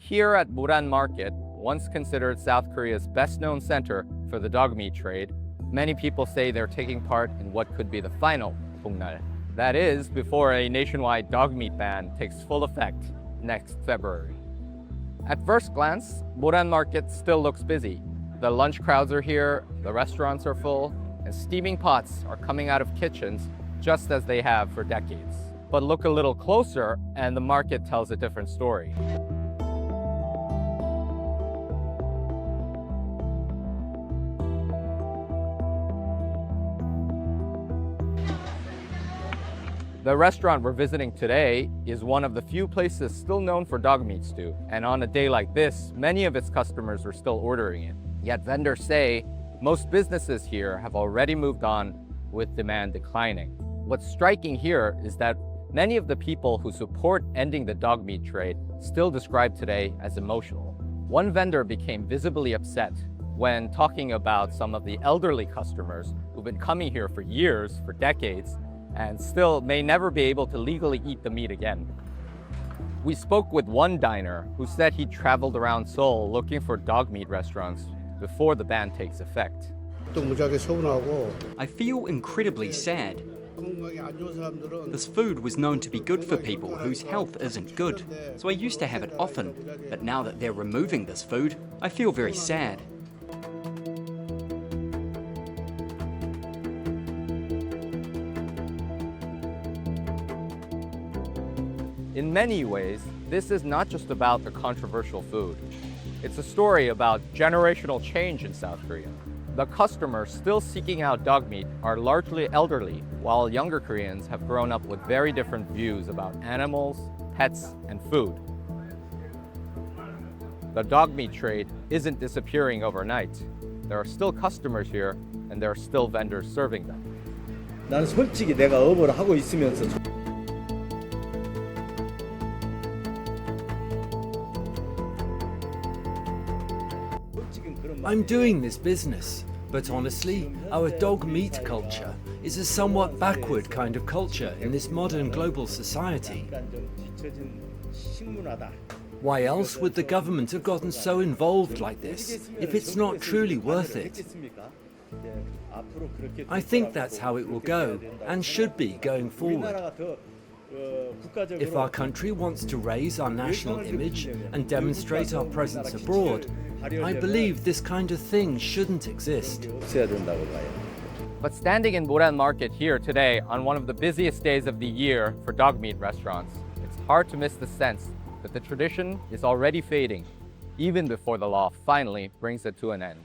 Here at Muran Market, once considered South Korea's best-known center for the dog meat trade, many people say they're taking part in what could be the final Bungnal. That is, before a nationwide dog meat ban takes full effect next February. At first glance, Muran Market still looks busy. The lunch crowds are here, the restaurants are full, and steaming pots are coming out of kitchens just as they have for decades. But look a little closer and the market tells a different story. The restaurant we're visiting today is one of the few places still known for dog meat stew, and on a day like this, many of its customers are still ordering it. Yet vendors say most businesses here have already moved on with demand declining. What's striking here is that many of the people who support ending the dog meat trade still describe today as emotional. One vendor became visibly upset when talking about some of the elderly customers who've been coming here for years, for decades, and still may never be able to legally eat the meat again. We spoke with one diner who said he traveled around Seoul looking for dog meat restaurants before the ban takes effect. I feel incredibly sad. This food was known to be good for people whose health isn't good, so I used to have it often, but now that they're removing this food, I feel very sad. In many ways, this is not just about the controversial food. It's a story about generational change in South Korea. The customers still seeking out dog meat are largely elderly, while younger Koreans have grown up with very different views about animals, pets, and food. The dog meat trade isn't disappearing overnight. There are still customers here, and there are still vendors serving them. 나는 솔직히 내가 업을 하고 있으면서 I'm doing this business, but honestly, our dog meat culture is a somewhat backward kind of culture in this modern global society. Why else would the government have gotten so involved like this if it's not truly worth it? I think that's how it will go and should be going forward. If our country wants to raise our national image and demonstrate our presence abroad, I believe this kind of thing shouldn't exist. But standing in Muran Market here today on one of the busiest days of the year for dog meat restaurants, it's hard to miss the sense that the tradition is already fading, even before the law finally brings it to an end.